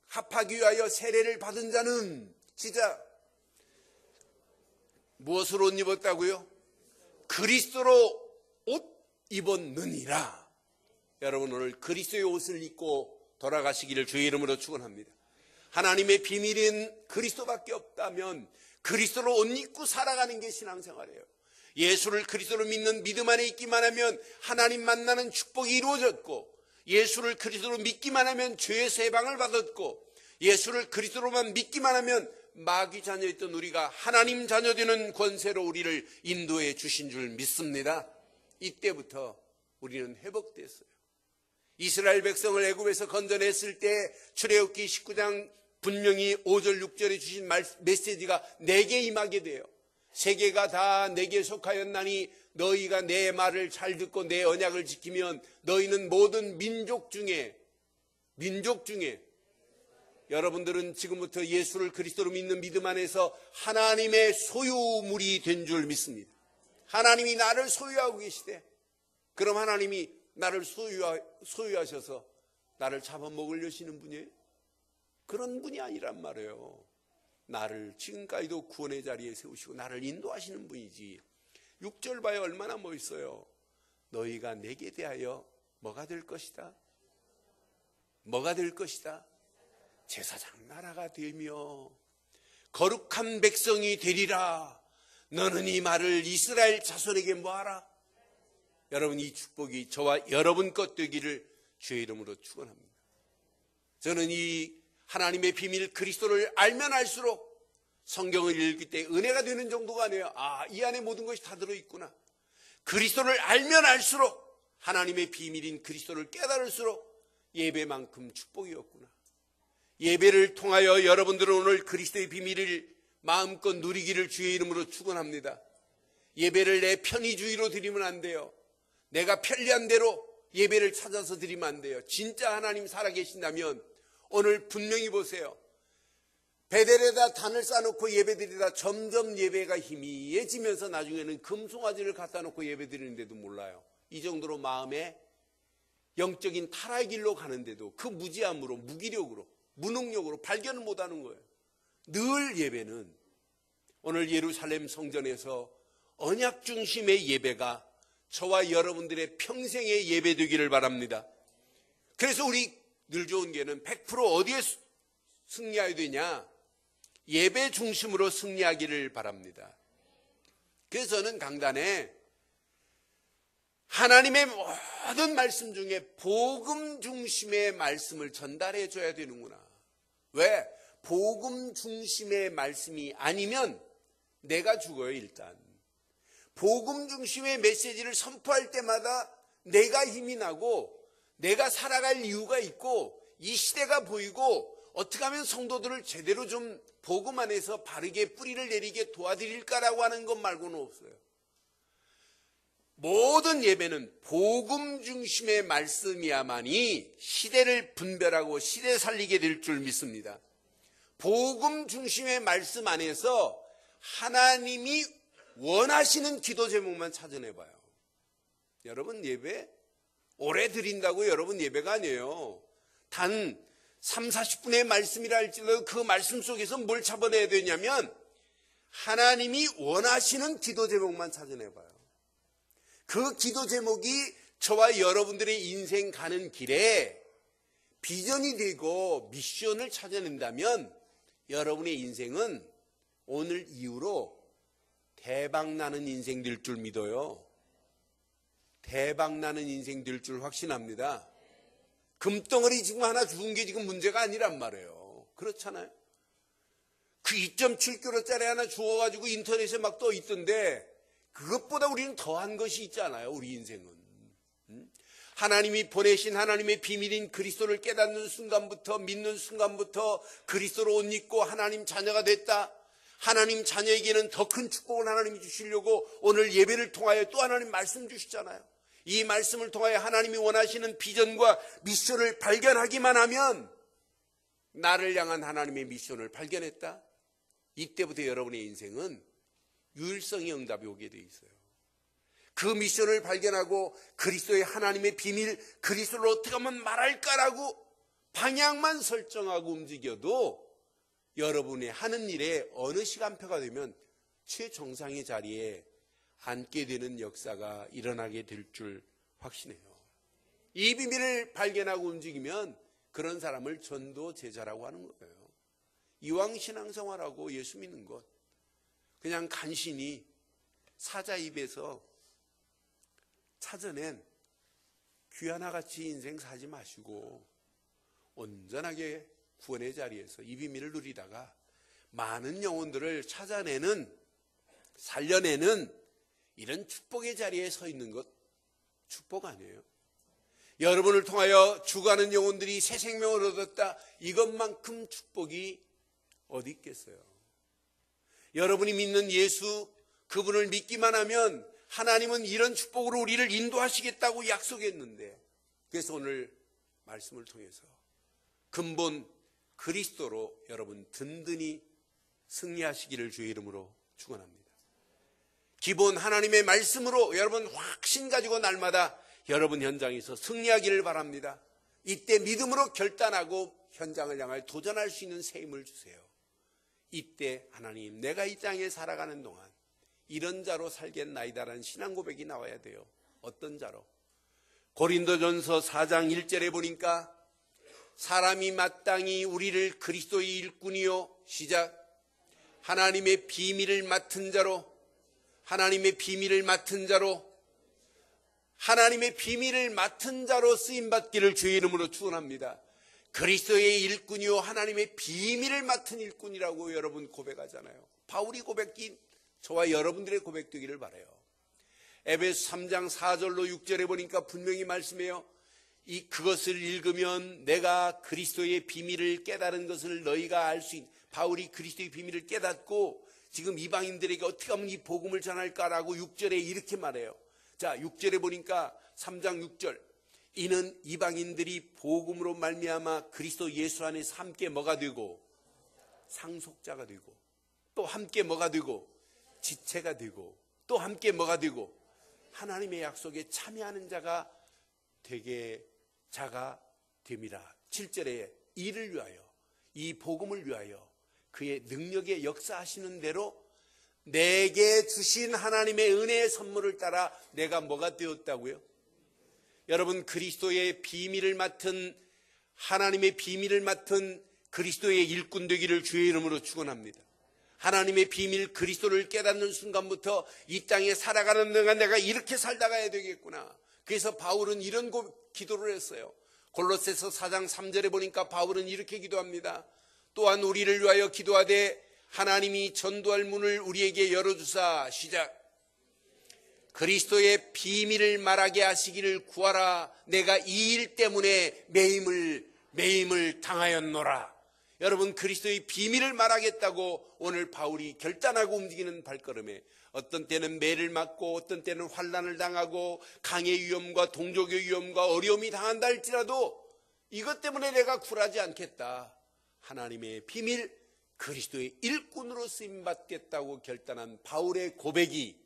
합하기 위하여 세례를 받은 자는, 시작, 무엇으로 옷 입었다고요? 그리스도로 옷 입었느니라. 여러분, 오늘 그리스도의 옷을 입고 돌아가시기를 주의 이름으로 축원합니다. 하나님의 비밀인 그리스도밖에 없다면 그리스도로 옷 입고 살아가는 게 신앙생활이에요. 예수를 그리스도로 믿는 믿음 안에 있기만 하면 하나님 만나는 축복이 이루어졌고, 예수를 그리스도로 믿기만 하면 죄에서 해방을 받았고, 예수를 그리스도로만 믿기만 하면 마귀 자녀였던 우리가 하나님 자녀 되는 권세로 우리를 인도해 주신 줄 믿습니다. 이때부터 우리는 회복됐어요. 이스라엘 백성을 애굽에서 건져냈을 때 출애굽기 19장 분명히 5절 6절에 주신 메시지가 내게 임하게 돼요. 세계가 다 내게 속하였나니 너희가 내 말을 잘 듣고 내 언약을 지키면 너희는 모든 민족 중에 여러분들은 지금부터 예수를 그리스도로 믿는 믿음 안에서 하나님의 소유물이 된 줄 믿습니다. 하나님이 나를 소유하고 계시대. 그럼 하나님이 나를 소유하셔서 나를 잡아먹으려시는 분이에요? 그런 분이 아니란 말이에요. 나를 지금까지도 구원의 자리에 세우시고 나를 인도하시는 분이지. 6절 봐요. 얼마나 멋있어요. 너희가 내게 대하여 뭐가 될 것이다? 뭐가 될 것이다? 제사장 나라가 되며 거룩한 백성이 되리라. 너는 이 말을 이스라엘 자손에게 뭐하라? 여러분, 이 축복이 저와 여러분 것 되기를 주의 이름으로 축원합니다. 저는 이 하나님의 비밀 그리스도를 알면 알수록 성경을 읽을 때 은혜가 되는 정도가 아니에요. 아, 이 안에 모든 것이 다 들어있구나. 그리스도를 알면 알수록 하나님의 비밀인 그리스도를 깨달을수록 예배만큼 축복이었구나. 예배를 통하여 여러분들은 오늘 그리스도의 비밀을 마음껏 누리기를 주의 이름으로 축원합니다. 예배를 내 편의주의로 드리면 안 돼요. 내가 편리한 대로 예배를 찾아서 드리면 안 돼요. 진짜 하나님 살아계신다면 오늘 분명히 보세요. 베델에다 단을 쌓아놓고 예배드리다 점점 예배가 희미해지면서 나중에는 금송아지를 갖다 놓고 예배드리는데도 몰라요. 이 정도로 마음에 영적인 타락의 길로 가는데도 그 무지함으로, 무기력으로, 무능력으로 발견을 못하는 거예요. 늘 예배는 오늘 예루살렘 성전에서 언약 중심의 예배가 저와 여러분들의 평생의 예배 되기를 바랍니다. 그래서 우리 늘 좋은 게는 100% 어디에 승리해야 되냐? 예배 중심으로 승리하기를 바랍니다. 그래서 저는 강단에 하나님의 모든 말씀 중에 복음 중심의 말씀을 전달해 줘야 되는구나. 왜? 복음 중심의 말씀이 아니면 내가 죽어요. 일단 복음 중심의 메시지를 선포할 때마다 내가 힘이 나고 내가 살아갈 이유가 있고 이 시대가 보이고 어떻게 하면 성도들을 제대로 좀 복음 안에서 바르게 뿌리를 내리게 도와드릴까라고 하는 것 말고는 없어요. 모든 예배는 복음 중심의 말씀이야만이 시대를 분별하고 시대 살리게 될 줄 믿습니다. 복음 중심의 말씀 안에서 하나님이 원하시는 기도 제목만 찾아내봐요. 여러분 예배 오래 드린다고 여러분 예배가 아니에요. 단 3, 40분의 말씀이라 할지라도 그 말씀 속에서 뭘 잡아내야 되냐면 하나님이 원하시는 기도 제목만 찾아내봐요. 그 기도 제목이 저와 여러분들의 인생 가는 길에 비전이 되고 미션을 찾아낸다면 여러분의 인생은 오늘 이후로 대박나는 인생 될 줄 믿어요. 대박나는 인생 될 줄 확신합니다. 금덩어리 지금 하나 주운 게 지금 문제가 아니란 말이에요. 그렇잖아요. 그 2.7kg짜리 하나 주워가지고 인터넷에 막 떠 있던데 그것보다 우리는 더한 것이 있잖아요. 우리 인생은. 하나님이 보내신 하나님의 비밀인 그리스도를 깨닫는 순간부터 믿는 순간부터 그리스도로 옷 입고 하나님 자녀가 됐다. 하나님 자녀에게는 더 큰 축복을 하나님이 주시려고 오늘 예배를 통하여 또 하나님 말씀 주시잖아요. 이 말씀을 통하여 하나님이 원하시는 비전과 미션을 발견하기만 하면 나를 향한 하나님의 미션을 발견했다. 이때부터 여러분의 인생은 유일성의 응답이 오게 돼 있어요. 그 미션을 발견하고 그리스도의 하나님의 비밀, 그리스도를 어떻게 하면 말할까라고 방향만 설정하고 움직여도 여러분의 하는 일에 어느 시간표가 되면 최정상의 자리에 앉게 되는 역사가 일어나게 될 줄 확신해요. 이 비밀을 발견하고 움직이면 그런 사람을 전도 제자라고 하는 거예요. 이왕 신앙생활하고 예수 믿는 것 그냥 간신히 사자 입에서 찾아낸 귀 하나같이 인생 사지 마시고 온전하게 구원의 자리에서 이 비밀을 누리다가 많은 영혼들을 찾아내는 살려내는 이런 축복의 자리에 서 있는 것 축복 아니에요? 여러분을 통하여 죽어가는 영혼들이 새 생명을 얻었다. 이것만큼 축복이 어디 있겠어요? 여러분이 믿는 예수 그분을 믿기만 하면 하나님은 이런 축복으로 우리를 인도하시겠다고 약속했는데 그래서 오늘 말씀을 통해서 근본 그리스도로 여러분 든든히 승리하시기를 주의 이름으로 축원합니다. 기본 하나님의 말씀으로 여러분 확신 가지고 날마다 여러분 현장에서 승리하기를 바랍니다. 이때 믿음으로 결단하고 현장을 향하여 도전할 수 있는 새 힘을 주세요. 이때 하나님 내가 이 땅에 살아가는 동안 이런 자로 살겠나이다라는 신앙 고백이 나와야 돼요. 어떤 자로? 고린도전서 4장 1절에 보니까 사람이 마땅히 우리를 그리스도의 일꾼이요 시작 하나님의 비밀을 맡은 자로 하나님의 비밀을 맡은 자로 하나님의 비밀을 맡은 자로 쓰임받기를 주의 이름으로 축원합니다. 그리스도의 일꾼이요 하나님의 비밀을 맡은 일꾼이라고 여러분 고백하잖아요. 바울이 고백인 저와 여러분들의 고백되기를 바라요. 에베소 3장 4절로 6절에 보니까 분명히 말씀해요. 그것을 읽으면 내가 그리스도의 비밀을 깨달은 것을 너희가 알 수 있는 바울이 그리스도의 비밀을 깨닫고 지금 이방인들에게 어떻게 하면 이 복음을 전할까라고 6절에 이렇게 말해요. 자 6절에 보니까 3장 6절 이는 이방인들이 복음으로 말미암아 그리스도 예수 안에서 함께 뭐가 되고 상속자가 되고 또 함께 뭐가 되고 지체가 되고 또 함께 뭐가 되고 하나님의 약속에 참여하는 자가 되게 자가 됨이라. 7절에 이를 위하여 이 복음을 위하여 그의 능력에 역사하시는 대로 내게 주신 하나님의 은혜의 선물을 따라 내가 뭐가 되었다고요? 여러분 그리스도의 비밀을 맡은 하나님의 비밀을 맡은 그리스도의 일꾼 되기를 주의 이름으로 축원합니다. 하나님의 비밀 그리스도를 깨닫는 순간부터 이 땅에 살아가는 동안 내가 이렇게 살다가야 되겠구나. 그래서 바울은 이런 기도를 했어요. 골로새서 4장 3절에 보니까 바울은 이렇게 기도합니다. 또한 우리를 위하여 기도하되 하나님이 전도할 문을 우리에게 열어주사 시작. 그리스도의 비밀을 말하게 하시기를 구하라. 내가 이 일 때문에 매임을 당하였노라. 여러분, 그리스도의 비밀을 말하겠다고 오늘 바울이 결단하고 움직이는 발걸음에 어떤 때는 매를 맞고 어떤 때는 환난을 당하고 강의 위험과 동족의 위험과 어려움이 당한다 할지라도 이것 때문에 내가 굴하지 않겠다. 하나님의 비밀, 그리스도의 일꾼으로 쓰임받겠다고 결단한 바울의 고백이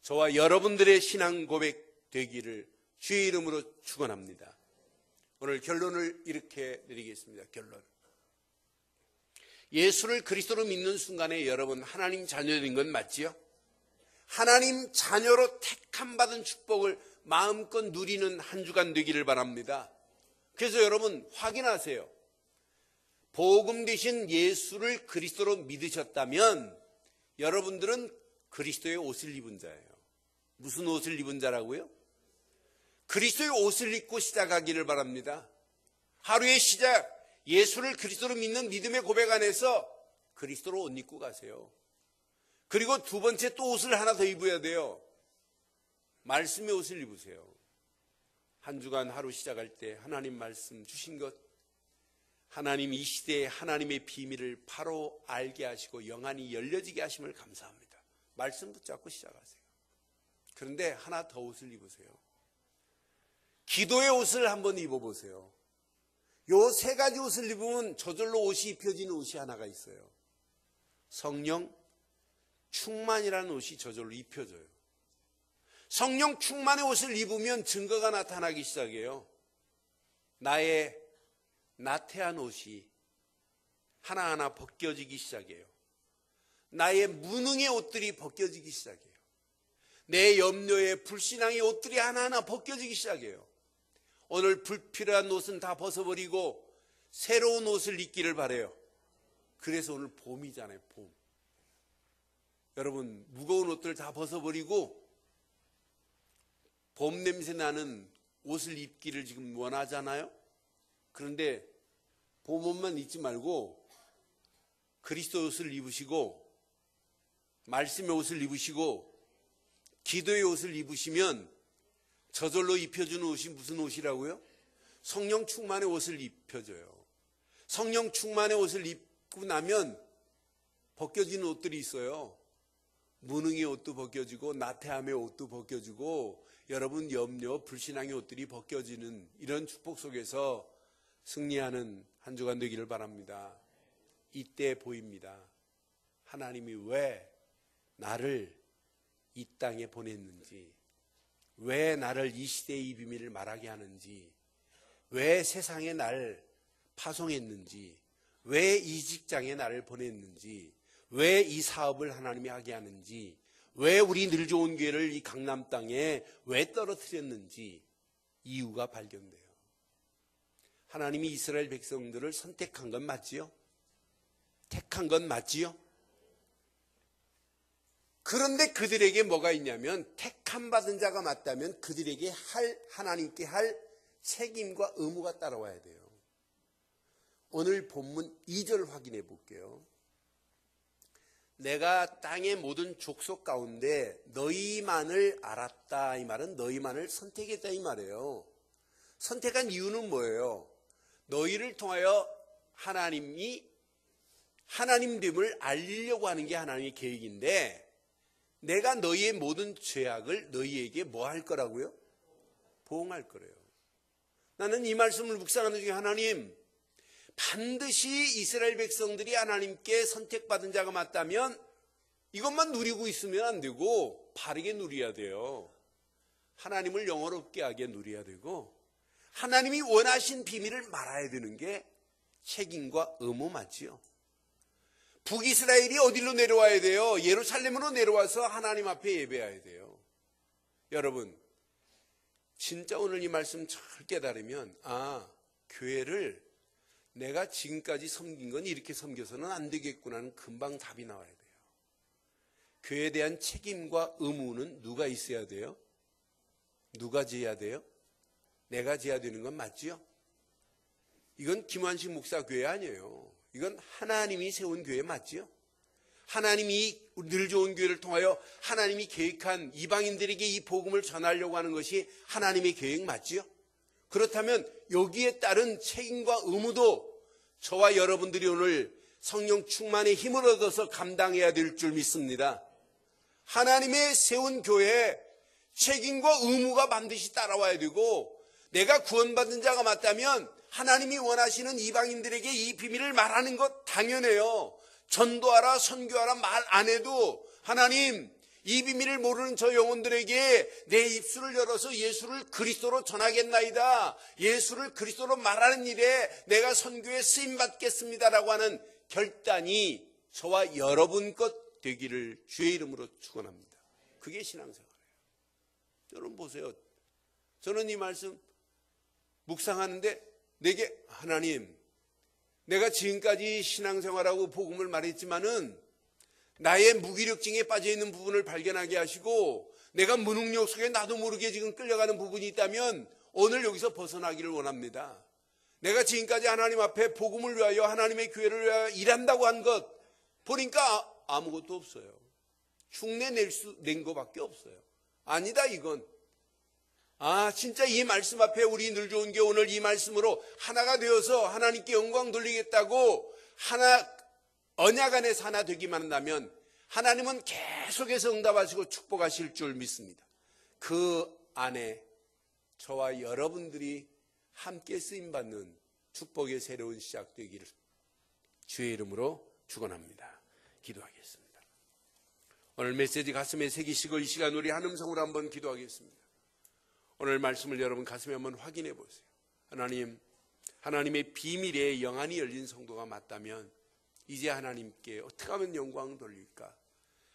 저와 여러분들의 신앙 고백 되기를 주의 이름으로 축원합니다. 오늘 결론을 이렇게 내리겠습니다. 결론. 예수를 그리스도로 믿는 순간에 여러분 하나님 자녀인 건 맞지요? 하나님 자녀로 택함 받은 축복을 마음껏 누리는 한 주간 되기를 바랍니다. 그래서 여러분 확인하세요. 복음 되신 예수를 그리스도로 믿으셨다면 여러분들은 그리스도의 옷을 입은 자예요. 무슨 옷을 입은 자라고요? 그리스도의 옷을 입고 시작하기를 바랍니다. 하루의 시작, 예수를 그리스도로 믿는 믿음의 고백 안에서 그리스도로 옷 입고 가세요. 그리고 두 번째 또 옷을 하나 더 입어야 돼요. 말씀의 옷을 입으세요. 한 주간 하루 시작할 때 하나님 말씀 주신 것, 하나님 이 시대에 하나님의 비밀을 바로 알게 하시고 영안이 열려지게 하심을 감사합니다. 말씀 붙잡고 시작하세요. 그런데 하나 더 옷을 입으세요. 기도의 옷을 한번 입어보세요. 요 세 가지 옷을 입으면 저절로 옷이 입혀지는 옷이 하나가 있어요. 성령 충만이라는 옷이 저절로 입혀져요. 성령 충만의 옷을 입으면 증거가 나타나기 시작해요. 나의 나태한 옷이 하나하나 벗겨지기 시작해요. 나의 무능의 옷들이 벗겨지기 시작해요. 내 염려의 불신앙의 옷들이 하나하나 벗겨지기 시작해요. 오늘 불필요한 옷은 다 벗어버리고 새로운 옷을 입기를 바라요. 그래서 오늘 봄이잖아요. 봄. 여러분 무거운 옷들 다 벗어버리고 봄 냄새 나는 옷을 입기를 지금 원하잖아요. 그런데 봄 옷만 입지 말고 그리스도 옷을 입으시고 말씀의 옷을 입으시고 기도의 옷을 입으시면 저절로 입혀주는 옷이 무슨 옷이라고요? 성령 충만의 옷을 입혀줘요. 성령 충만의 옷을 입고 나면 벗겨지는 옷들이 있어요. 무능의 옷도 벗겨지고 나태함의 옷도 벗겨지고 여러분 염려, 불신앙의 옷들이 벗겨지는 이런 축복 속에서 승리하는 한 주간 되기를 바랍니다. 이때 보입니다. 하나님이 왜 나를 이 땅에 보냈는지, 왜 나를 이 시대의 이 비밀을 말하게 하는지, 왜 세상에 나를 파송했는지, 왜 이 직장에 나를 보냈는지, 왜 이 사업을 하나님이 하게 하는지, 왜 우리 늘 좋은 교회를 이 강남 땅에 왜 떨어뜨렸는지 이유가 발견돼요. 하나님이 이스라엘 백성들을 선택한 건 맞지요? 택한 건 맞지요? 그런데 그들에게 뭐가 있냐면 택함 받은 자가 맞다면 그들에게 하나님께 할 책임과 의무가 따라와야 돼요. 오늘 본문 2절 확인해 볼게요. 내가 땅의 모든 족속 가운데 너희만을 알았다. 이 말은 너희만을 선택했다 이 말이에요. 선택한 이유는 뭐예요? 너희를 통하여 하나님이 하나님됨을 알리려고 하는 게 하나님의 계획인데 내가 너희의 모든 죄악을 너희에게 뭐 할 거라고요? 보응할 거래요. 나는 이 말씀을 묵상하는 중에 하나님 반드시 이스라엘 백성들이 하나님께 선택받은 자가 맞다면 이것만 누리고 있으면 안 되고 바르게 누려야 돼요. 하나님을 영화롭게 하게 누려야 되고 하나님이 원하신 비밀을 말아야 되는 게 책임과 의무 맞지요. 북이스라엘이 어디로 내려와야 돼요? 예루살렘으로 내려와서 하나님 앞에 예배해야 돼요. 여러분 진짜 오늘 이 말씀 잘 깨달으면 교회를 내가 지금까지 섬긴 건 이렇게 섬겨서는 안 되겠구나는 금방 답이 나와야 돼요. 교회에 대한 책임과 의무는 누가 있어야 돼요? 누가 져야 돼요? 내가 져야 되는 건 맞지요? 이건 김환식 목사 교회 아니에요. 이건 하나님이 세운 교회 맞지요? 하나님이 늘 좋은 교회를 통하여 하나님이 계획한 이방인들에게 이 복음을 전하려고 하는 것이 하나님의 계획 맞지요? 그렇다면 여기에 따른 책임과 의무도 저와 여러분들이 오늘 성령 충만의 힘을 얻어서 감당해야 될 줄 믿습니다. 하나님의 세운 교회에 책임과 의무가 반드시 따라와야 되고, 내가 구원받은 자가 맞다면 하나님이 원하시는 이방인들에게 이 비밀을 말하는 것 당연해요. 전도하라, 선교하라 말 안 해도 하나님, 이 비밀을 모르는 저 영혼들에게 내 입술을 열어서 예수를 그리스도로 전하겠나이다, 예수를 그리스도로 말하는 일에 내가 선교에 쓰임받겠습니다라고 하는 결단이 저와 여러분 것 되기를 주의 이름으로 축원합니다. 그게 신앙생활이에요. 여러분 보세요. 저는 이 말씀 묵상하는데 내게 하나님, 내가 지금까지 신앙생활하고 복음을 말했지만은 나의 무기력증에 빠져있는 부분을 발견하게 하시고 내가 무능력 속에 나도 모르게 지금 끌려가는 부분이 있다면 오늘 여기서 벗어나기를 원합니다. 내가 지금까지 하나님 앞에 복음을 위하여 하나님의 교회를 위하여 일한다고 한 것 보니까 아무것도 없어요. 흉내 낸 것밖에 없어요. 아니다 이건. 진짜 이 말씀 앞에 우리 늘 좋은 게 오늘 이 말씀으로 하나가 되어서 하나님께 영광 돌리겠다고 하나 언약 안에서 하나 되기만 한다면 하나님은 계속해서 응답하시고 축복하실 줄 믿습니다. 그 안에 저와 여러분들이 함께 쓰임받는 축복의 새로운 시작되기를 주의 이름으로 축원합니다. 기도하겠습니다. 오늘 메시지 가슴에 새기시고 이 시간 우리 한 음성으로 한번 기도하겠습니다. 오늘 말씀을 여러분 가슴에 한번 확인해 보세요. 하나님, 하나님의 비밀에 영안이 열린 성도가 맞다면 이제 하나님께 어떻게 하면 영광 돌릴까?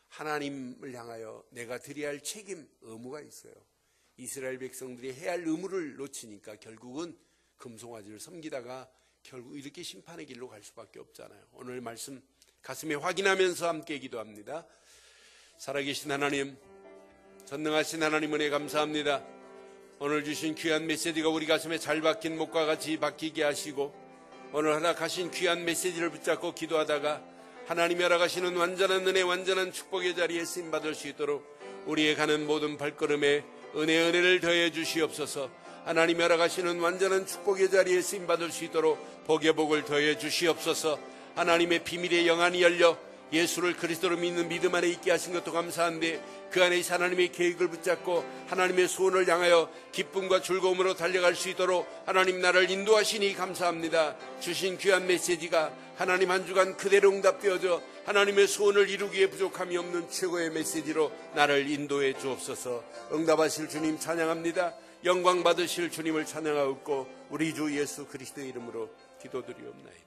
하나님을 향하여 내가 드려야 할 책임, 의무가 있어요. 이스라엘 백성들이 해야 할 의무를 놓치니까 결국은 금송아지를 섬기다가 결국 이렇게 심판의 길로 갈 수밖에 없잖아요. 오늘 말씀 가슴에 확인하면서 함께 기도합니다. 살아계신 하나님, 전능하신 하나님 은혜 감사합니다. 오늘 주신 귀한 메시지가 우리 가슴에 잘 박힌 목과 같이 박히게 하시고 오늘 허락하신 귀한 메시지를 붙잡고 기도하다가 하나님이 허락하시는 완전한 은혜, 완전한 축복의 자리에 쓰임받을 수 있도록 우리의 가는 모든 발걸음에 은혜를 더해 주시옵소서. 하나님이 허락하시는 완전한 축복의 자리에 쓰임받을 수 있도록 복의 복을 더해 주시옵소서. 하나님의 비밀의 영안이 열려 예수를 그리스도로 믿는 믿음 안에 있게 하신 것도 감사한데 그 안에 하나님의 계획을 붙잡고 하나님의 소원을 향하여 기쁨과 즐거움으로 달려갈 수 있도록 하나님 나를 인도하시니 감사합니다. 주신 귀한 메시지가 하나님 한 주간 그대로 응답되어져 하나님의 소원을 이루기에 부족함이 없는 최고의 메시지로 나를 인도해 주옵소서. 응답하실 주님 찬양합니다. 영광 받으실 주님을 찬양하옵고 우리 주 예수 그리스도의 이름으로 기도드리옵나이다.